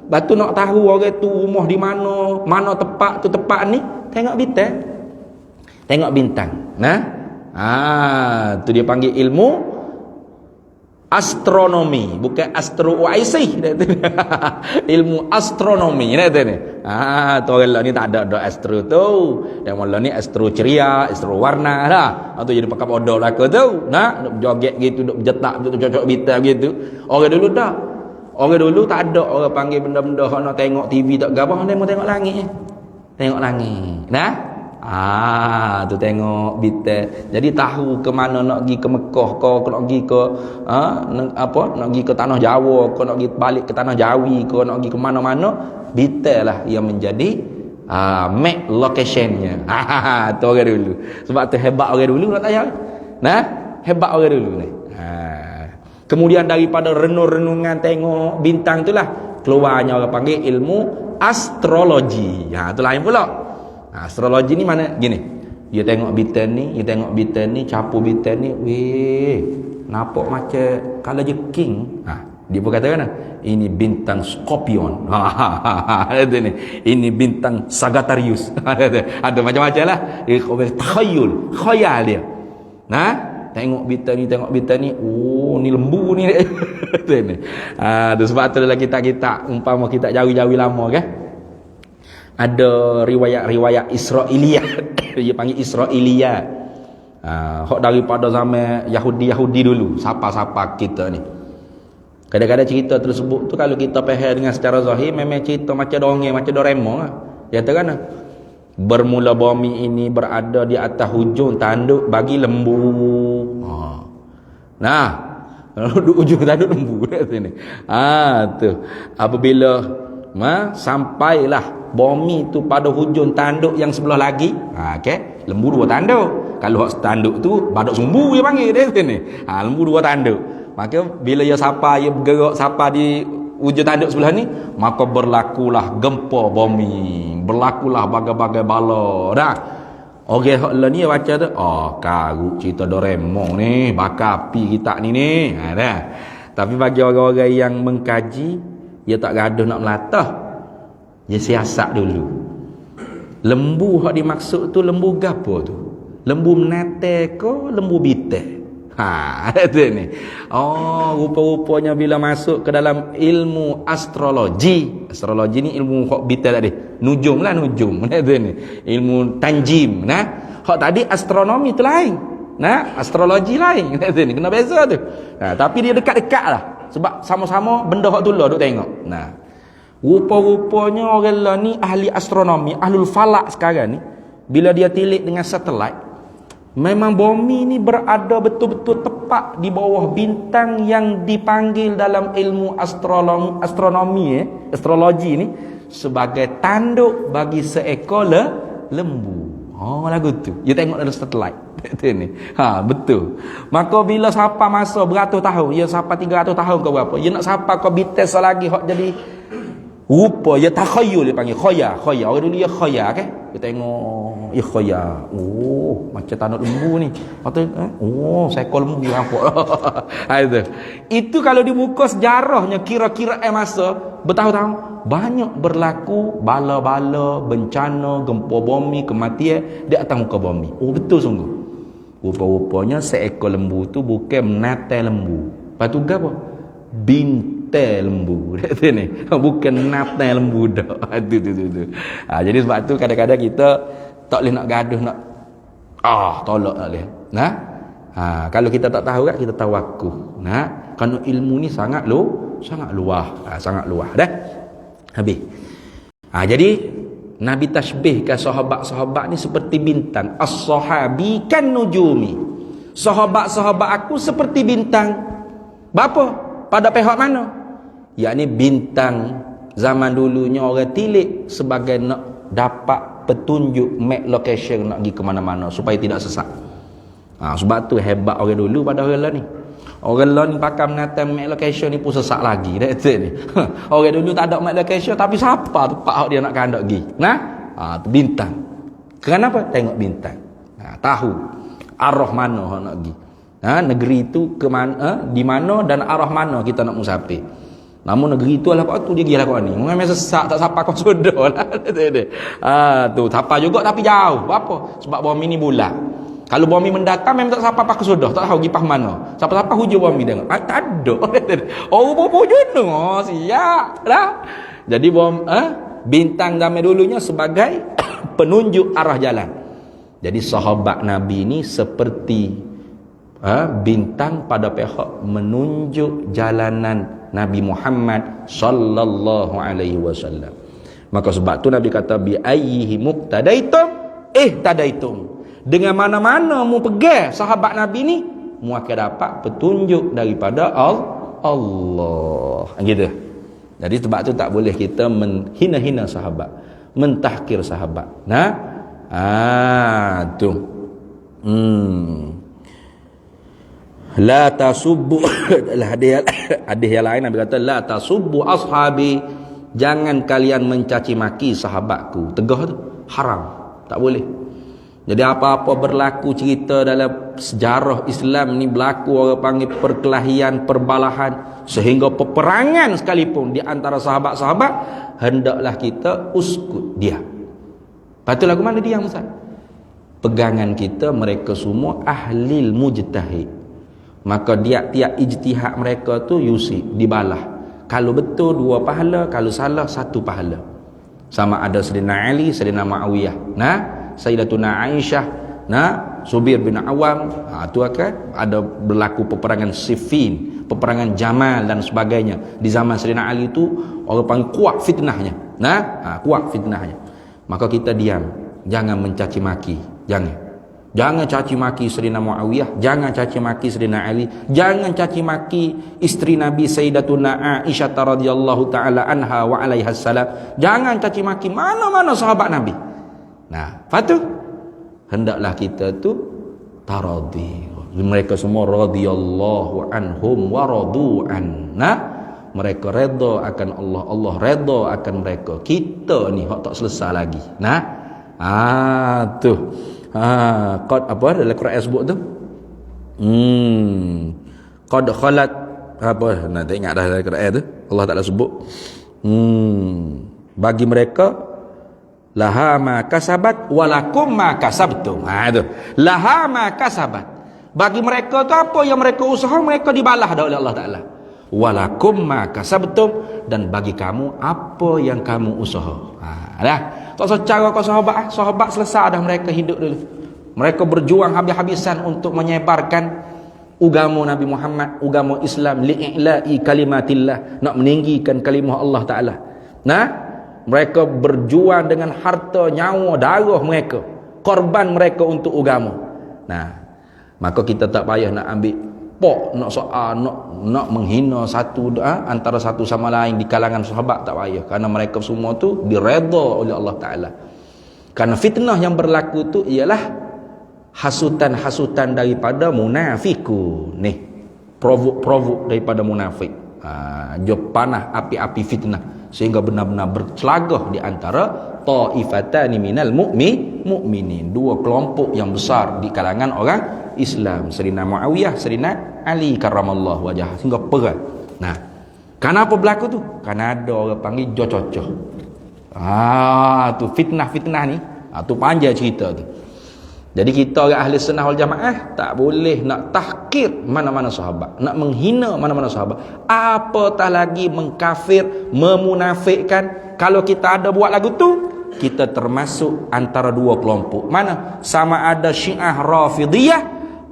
Batu nak tahu orang tu rumah di mana, mana tepat tu tepat ni, tengok bintang. Tengok bintang. Tu dia panggil ilmu astronomi, bukan astro-waisi. Ilmu astronomi ni. Tu orang ni tak ada astro tu. Yang malah ni astro ceria, astro warna lah. Tu jadi pakai bodoh lah ke tu. Nak joget gitu, duk berjetak, duk cocok bintang gitu. Orang dulu tak. Orang dulu tak ada orang panggil benda-benda hak nak tengok TV tak gabah, dia mau tengok langit. Tengok langit. Tu tengok bintang. Jadi tahu ke mana nak pergi ke Mekah ke nak pergi ke nak pergi ke tanah Jawa ke nak pergi balik ke tanah Jawi ke nak pergi ke mana-mana, bintang lah yang menjadi map locationnya. Tu orang dulu. Sebab tu hebat orang dulu nak tanya. Hebat orang dulu ni. Kemudian daripada renung-renungan tengok bintang itulah keluarnya orang panggil ilmu astrologi. Tu lain pula. Astrologi ni mana? Gini. Dia tengok bintang ni, capu bintang ni, weh, nampak macam kalau je king. Dia pun kata kan, ini bintang Scorpion. Ini bintang Sagittarius. Ada macam-macam lah. Takhayul, khayal dia. Tengok bintang ni, oh ni lembu ni. Sebab tu dalam kitab-kitab umpama kita jauh-jauh lama kan, ada riwayat-riwayat Israiliyat. Dia panggil Israiliyat. Hak daripada zaman Yahudi dulu, siapa-siapa kita ni. Kadang-kadang cerita tersebut tu kalau kita faham dengan secara zahir memang cerita macam dongeng, macam Doraemon lah. Dia kata kan, bermula bumi ini berada di atas hujung tanduk bagi lembu. Ujung tanduk lembu kat sini. Tu apabila sampailah bumi tu pada hujung tanduk yang sebelah lagi, okey, lembu dua tanduk. Kalau hak tanduk tu badak sumbu dia panggil dia sini. Lembu dua tanduk. Maka bila ia sapa, ia bergerak sapa di hujung tanduk sebelah ni, maka berlakulah gempa bumi, berlakulah bagai-bagai bala. Okey, hak lah ni baca tu, karut cerita Doraemon ni, bakar api kita ni. Tapi bagi orang-orang yang mengkaji, dia tak gaduh nak melatah. Dia siasat dulu. Lembu hak dimaksud tu lembu gapo tu? Lembu menate ke lembu bite? Itu ni. Rupa-rupanya bila masuk ke dalam ilmu astrologi. Astrologi ni ilmu hak bite tadi. Nujum lah, nujum. Itu ni. Ilmu tanjim. Hak tadi astronomi tu lain. Astrologi lain. Itu ni. Kena beza tu. Tapi dia dekat-dekat lah. Sebab sama-sama benda hak tu lah duk tengok. Rupa-rupanya orang lah ni ahli astronomi, ahlul falak sekarang ni, bila dia tilik dengan satelit, Memang bumi ni berada betul-betul tepat di bawah bintang yang dipanggil dalam ilmu astrologi ni sebagai tanduk bagi seekor lembu. Oh, lagu tu. You tengok dalam satelit. Ni. Betul. Maka bila siapa masa beratus tahun, ya siapa 300 tahun ke berapa, ya nak siapa kau bites lagi hok jadi rupa, ya takhayyul dia panggil khaya. Orang dulu ya khaya kan? Dia tengok ya khaya. Oh, macam tanduk lembu ni. Patut seekor lembu nampak. Itu kalau dibuka sejarahnya kira-kira masa bertahun-tahun banyak berlaku bala-bala, bencana, gempa bumi, kematian di atas muka bumi. Oh, betul sungguh. Rupa-rupanya seekor lembu tu bukan menatai lembu. Lepas tu apa? Bintai lembu. Ni. Bukan natai lembu dah. Tu. Jadi sebab tu kadang-kadang kita tak boleh nak gaduh, nak tolak tak boleh. Nah? Kalau kita tak tahu kan, kita tawakkuf. Nah, kerana ilmu ni sangat luas. Sangat luas dah. Habis. Jadi Nabi tashbihkan sahabat-sahabat ni seperti bintang. As-sahabi kan nujumi. Sahabat-sahabat aku seperti bintang. Berapa? Pada pihak mana? Yakni bintang zaman dulunya orang tilik sebagai nak dapat petunjuk map location nak pergi ke mana-mana supaya tidak sesat. Sebab tu hebat orang dulu pada orang lain ni. Orang lain pakai menata map location ni pun sesat lagi. Ni. Orang dulu tak ada map location tapi siapa tu pak dia nak kandak pergi. Tu bintang. Kenapa? Tengok bintang. Tahu arah mana hak nak pergi. Negeri tu ke mana, di mana dan arah mana kita nak musafir. Namun negeri tu lah kau tu dia gilah kau ni. Memang sesak tak siapa kau sudah lah. Tu siapa juga tapi jauh. Apa? Sebab bumi ni bulat. Kalau bumi mendatang memang tak siapa pakai sudah, tak tahu gipah mana. Siapa-siapa hujung bumi tengok. Tak ada. Bobo jono siap dah. Jadi bintang zaman dulunya sebagai penunjuk arah jalan. Jadi sahabat Nabi ni seperti bintang pada pihak menunjuk jalanan Nabi Muhammad sallallahu alaihi wasallam. Maka sebab tu Nabi kata bi ayyihi muqtadaitum tadaitum. Dengan mana-mana mu pegang sahabat Nabi ni, mu akan dapat petunjuk daripada Allah. Gitu. Jadi sebab tu tak boleh kita menghina-hina sahabat, mentahkir sahabat. Tu. La tasubbu hadis yang lain Nabi kata la tasubbu ashabi, jangan kalian mencaci maki sahabatku. Tegah tu haram, tak boleh. Jadi apa-apa berlaku cerita dalam sejarah Islam ni berlaku orang panggil perkelahian, perbalahan sehingga peperangan sekalipun di antara sahabat-sahabat, hendaklah kita uskut dia. Patut lagu mana dia Ustaz? Pegangan kita mereka semua ahlil mujtahid. Maka tiap ijtihad mereka tu yusi dibalah. Kalau betul 2 pahala, kalau salah 1 pahala. Sama ada Sayyidina Ali, Sayyidina Muawiyah. Sayyidatuna Aisyah, Zubair bin Awam, itu akan ada berlaku peperangan Siffin, peperangan Jamal dan sebagainya. Di zaman Sayyidina Ali itu orang panggil kuat fitnahnya. Kuat fitnahnya. Maka kita diam, jangan mencaci maki, jangan caci maki Sayyidina Muawiyah, jangan caci maki Sayyidina Ali, jangan caci maki isteri Nabi Sayyidatuna Aisyah radhiyallahu taala anha wa alaiha salam. Jangan caci maki mana-mana sahabat Nabi. Patu hendaklah kita tu taradhi. Mereka semua radhiyallahu anhum wa radu an. Mereka redha akan Allah, Allah redha akan mereka. Kita ni hak tak selesai lagi. Tu. Qad apa dalam Quran sebut tu? Qad khalat apa? Nak ingat dah dalam Quran tu. Allah Taala sebut. Bagi mereka laha ma kasabat walakum ma kasabtum. Itu. Laha ma kasabat. Bagi mereka tu apa yang mereka usaha, mereka dibalah oleh Allah Taala. Walakum ma kasabtum, dan bagi kamu apa yang kamu usaha. Dah. Tak secara kau sahabat selesai dah mereka hidup dulu. Mereka berjuang habis-habisan untuk menyebarkan agama Nabi Muhammad, agama Islam, li'ila'i kalimatillah, nak meninggikan kalimah Allah Taala. Mereka berjuang dengan harta, nyawa, darah mereka, korban mereka untuk agama. Nah, maka kita tak payah nak ambil nak soal, nak menghina antara satu sama lain di kalangan sahabat, tak payah, kerana mereka semua tu diredha oleh Allah Taala. Kerana fitnah yang berlaku tu ialah hasutan-hasutan daripada munafikun ni, provok daripada munafik. Dia panah api-api fitnah sehingga benar-benar bercelagah di antara taifatani minal mu'minin, dua kelompok yang besar di kalangan orang Islam, Sayyidina Muawiyah, Sayyidina Ali karramallahu wajhah, sehingga perang. Nah, kenapa berlaku tu? Kerana ada orang panggil jococoh. Tu fitnah-fitnah ni, tu panjang cerita tu. Jadi kita orang ahli sunnah wal jamaah tak boleh nak tahkir mana-mana sahabat, nak menghina mana-mana sahabat, apatah lagi mengkafir, memunafikkan. Kalau kita ada buat lagu tu, kita termasuk antara dua kelompok. Mana? Sama ada Syiah Rafidiyah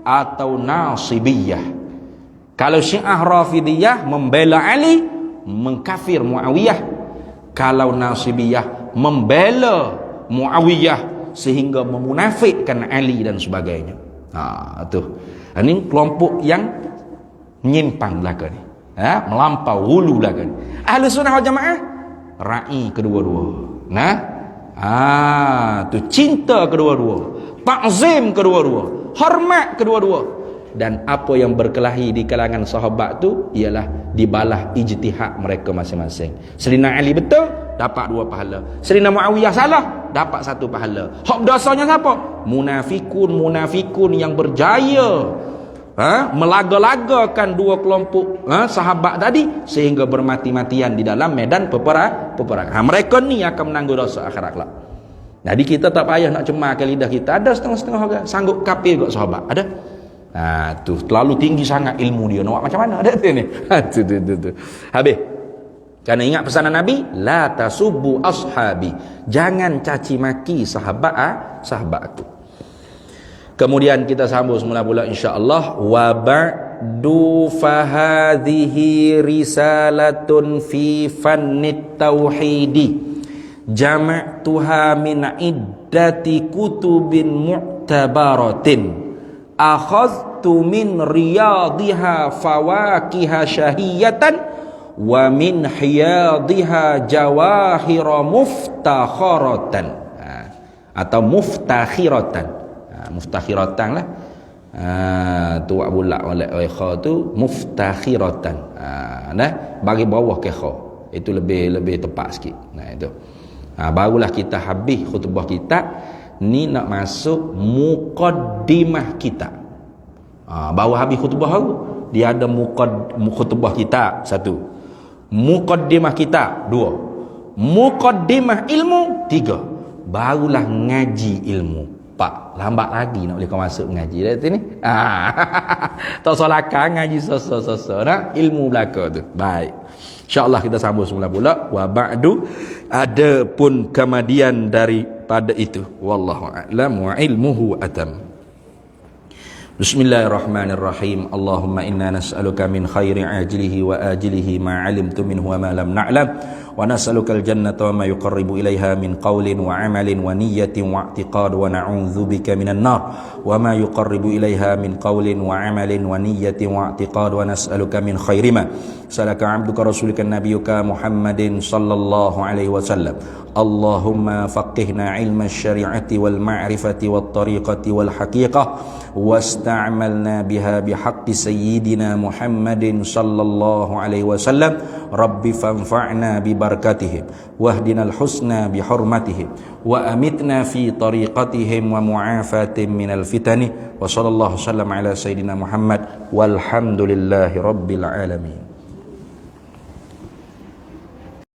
atau Nasibiyah. Kalau Syiah Rafidiyah membela Ali, mengkafir Muawiyah. Kalau Nasibiyah membela Muawiyah sehingga memunafikkan Ali dan sebagainya. Tu. Ini kelompok yang menyimpang belaka ni. Melampau hulu belaka ni. Ahli sunnah wal jamaah ra'i kedua-dua. Tu cinta kedua-dua, ta'zim kedua-dua, hormat kedua-dua. Dan apa yang berkelahi di kalangan sahabat tu ialah dibalah ijtihad mereka masing-masing. Sayyidina Ali betul, dapat 2 pahala. Sayyidina Muawiyah salah, dapat 1 pahala. Hak dosanya siapa? Munafikun yang berjaya melaga-lagakan 2 kelompok sahabat tadi sehingga bermati-matian di dalam medan peperangan. Mereka ni akan menanggung dosa akhirat kelak. Jadi kita tak payah nak cemarkan lidah kita. Ada setengah-setengah orang sanggup kafir kat sahabat, ada. Tu terlalu tinggi sangat ilmu dia, nak buat macam mana? Ada tu ni. Tu. Habis. Kerana ingat pesanan Nabi, la tasubbu ashabi, jangan caci maki sahabat aku. Kemudian kita sambung semula pula insya-Allah, wa ba'du fahadhihi risalatun fi fannit tauhidi jama'tuha min iddati kutubin mu'tabaratin akhadtu min riyadiha fawakiha syahiyatan wa min hiyadiha jawahira muftakharatan, atau muftakhiratan. Muftakhiratan lah. Tu buat bulat oleh kha tu muftakhiratan. Bagi bawah ke kha itu lebih tepat sikit. Itu. Barulah kita habis khutbah kita ni, nak masuk muqaddimah kita. Baru habis khutbah tu, dia ada khutbah kita 1, muqaddimah kita 2, muqaddimah ilmu 3, barulah ngaji ilmu 4. Lambat lagi nak boleh kau masuk ngaji dah tu ni. Tak salahkan ngaji so-so nak ilmu belaka tu. Baik, InsyaAllah kita sambung semula pula. Wa ba'du, ada pun kemudian daripada itu. Wallahu a'lam wa ilmuhu atam. Bismillahirrahmanirrahim. Allahumma inna nas'aluka min khairi ajilihi wa ajilihi ma 'alimtu minhu wa ma lam na'lam, wa nas'aluka al-jannata wa ma yuqarribu ilaiha min qawlin wa 'amalin wa niyyatin wa i'tiqad, wa na'udzubika minan nar wa ma yuqarribu ilaiha min qawlin wa 'amalin wa niyyatin wa i'tiqad, wa nas'aluka min khairi ma salaka 'abduka rasulika nabiyyuka Muhammadin sallallahu alaihi wasallam. Allahumma faqihna 'ilma asy-syari'ati wal ma'rifati wat tariqati wal haqiqah wasta'malna biha bihaqqi sayyidina Muhammadin sallallahu alaihi wasallam. Rabbi fanfa'na bi barakatihim wahdinal husna bi hurmatihim wa amitna fi tariqatihim wa mu'afatin minal fitani wa sallallahu sallam ala sayyidina Muhammad walhamdulillahi rabbil alamin.